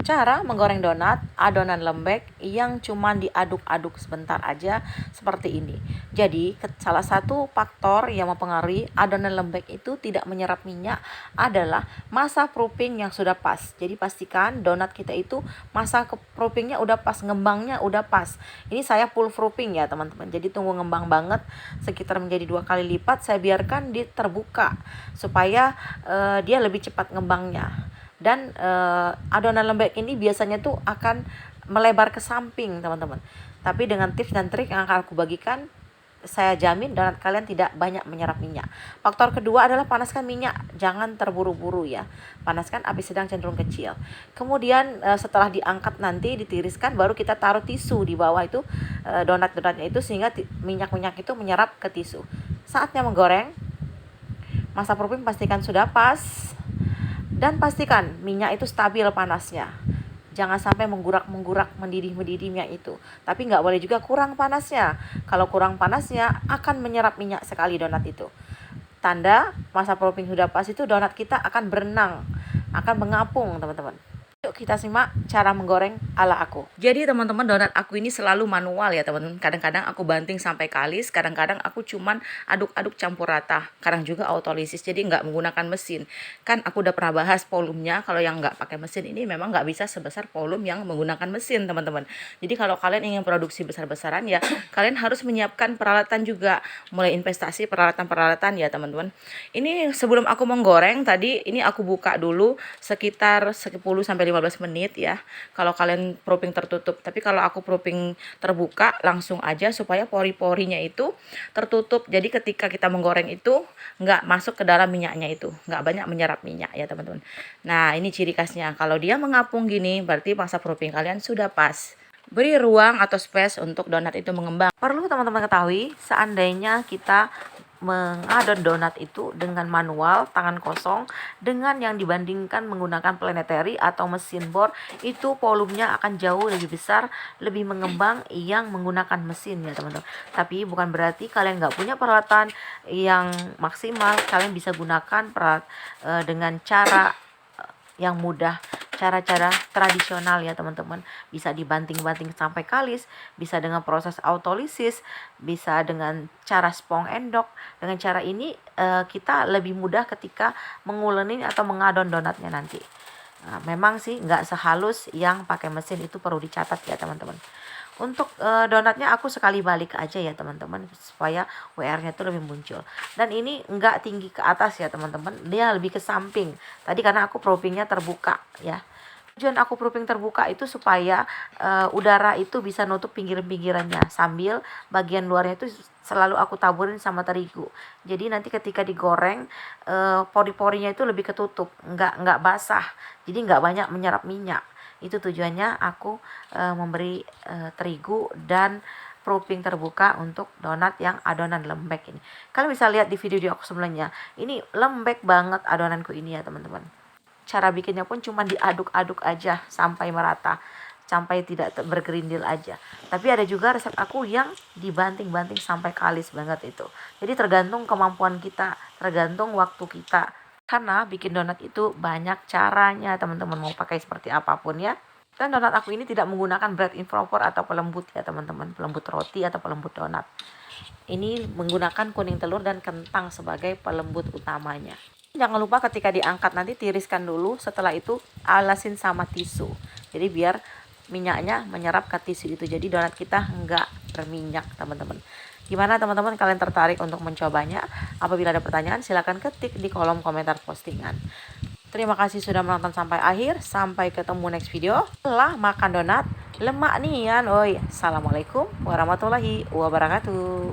Cara menggoreng donat, adonan lembek yang cuman diaduk-aduk sebentar aja seperti ini. Jadi, salah satu faktor yang mempengaruhi adonan lembek itu tidak menyerap minyak adalah masa proofing yang sudah pas. Jadi, pastikan donat kita itu masa proofingnya udah pas, ngembangnya udah pas. Ini saya full proofing ya teman-teman. Jadi, tunggu ngembang banget, sekitar menjadi 2 kali lipat. Saya biarkan di terbuka supaya dia lebih cepat ngembangnya. Dan adonan lembek ini biasanya tuh akan melebar ke samping teman-teman. Tapi dengan tips dan trik yang akan aku bagikan, saya jamin donat kalian tidak banyak menyerap minyak. Faktor kedua adalah panaskan minyak, jangan terburu-buru ya. Panaskan api sedang cenderung kecil. Kemudian setelah diangkat nanti ditiriskan, baru kita taruh tisu di bawah itu, donat-donatnya itu, sehingga minyak-minyak itu menyerap ke tisu. Saatnya menggoreng, masa proofing pastikan sudah pas. Dan pastikan minyak itu stabil panasnya. Jangan sampai menggurak-menggurak, mendidih-mendidih minyak itu. Tapi nggak boleh juga kurang panasnya. Kalau kurang panasnya akan menyerap minyak sekali donat itu. Tanda masa proofing sudah pas itu donat kita akan berenang, akan mengapung teman-teman. Yuk kita simak cara menggoreng ala aku. Jadi teman-teman, donat aku ini selalu manual ya teman-teman. Kadang-kadang aku banting sampai kalis, kadang-kadang aku cuman aduk-aduk campur rata. Kadang juga autolisis, jadi nggak menggunakan mesin. Kan aku udah pernah bahas volumenya, kalau yang nggak pakai mesin ini memang nggak bisa sebesar volume yang menggunakan mesin teman-teman. Jadi kalau kalian ingin produksi besar-besaran ya, kalian harus menyiapkan peralatan juga. Mulai investasi peralatan-peralatan ya teman-teman. Ini sebelum aku menggoreng tadi, ini aku buka dulu sekitar 10-15 menit ya, kalau kalian proofing tertutup. Tapi kalau aku proofing terbuka, langsung aja supaya pori-porinya itu tertutup. Jadi ketika kita menggoreng itu nggak masuk ke dalam minyaknya, itu nggak banyak menyerap minyak ya teman-teman. Nah ini ciri khasnya, kalau dia mengapung gini berarti masa proofing kalian sudah pas. Beri ruang atau space untuk donat itu mengembang. Perlu teman-teman ketahui, seandainya kita mengadon donat itu dengan manual, tangan kosong, dengan yang dibandingkan menggunakan planetary atau mesin bor, itu volumenya akan jauh lebih besar, lebih mengembang yang menggunakan mesin ya teman-teman. Tapi bukan berarti kalian nggak punya peralatan yang maksimal. Kalian bisa gunakan dengan cara yang mudah, cara-cara tradisional ya teman-teman. Bisa dibanting-banting sampai kalis, bisa dengan proses autolisis, bisa dengan cara spong endok. Dengan cara ini kita lebih mudah ketika mengulenin atau mengadon donatnya nanti. Nah, memang sih nggak sehalus yang pakai mesin, itu perlu dicatat ya teman-teman. Untuk donatnya aku sekali balik aja ya teman-teman, supaya WR-nya tuh lebih muncul. Dan ini enggak tinggi ke atas ya teman-teman, dia lebih ke samping. Tadi karena aku proofingnya terbuka ya. Tujuan aku proofing terbuka itu supaya udara itu bisa nutup pinggiran-pinggirannya, sambil bagian luarnya itu selalu aku taburin sama terigu. Jadi nanti ketika digoreng, pori-porinya itu lebih ketutup, nggak basah. Jadi nggak banyak menyerap minyak. Itu tujuannya aku memberi terigu dan proofing terbuka untuk donat yang adonan lembek ini. Kalian bisa lihat di video aku sebelumnya. Ini lembek banget adonanku ini ya teman-teman. Cara bikinnya pun cuma diaduk-aduk aja sampai merata, sampai tidak bergerindil aja. Tapi ada juga resep aku yang dibanting-banting sampai kalis banget itu. Jadi tergantung kemampuan kita, tergantung waktu kita. Karena bikin donat itu banyak caranya teman-teman, mau pakai seperti apapun ya. Dan donat aku ini tidak menggunakan bread improper atau pelembut ya teman-teman, pelembut roti atau pelembut donat. Ini menggunakan kuning telur dan kentang sebagai pelembut utamanya. Jangan lupa ketika diangkat nanti tiriskan dulu, setelah itu alasin sama tisu. Jadi biar minyaknya menyerap ke tisu itu, jadi donat kita nggak berminyak teman-teman. Gimana teman-teman, kalian tertarik untuk mencobanya? Apabila ada pertanyaan silahkan ketik di kolom komentar postingan. Terima kasih sudah menonton sampai akhir. Sampai ketemu next video. Setelah makan donat lemak nih ya. Assalamualaikum warahmatullahi wabarakatuh.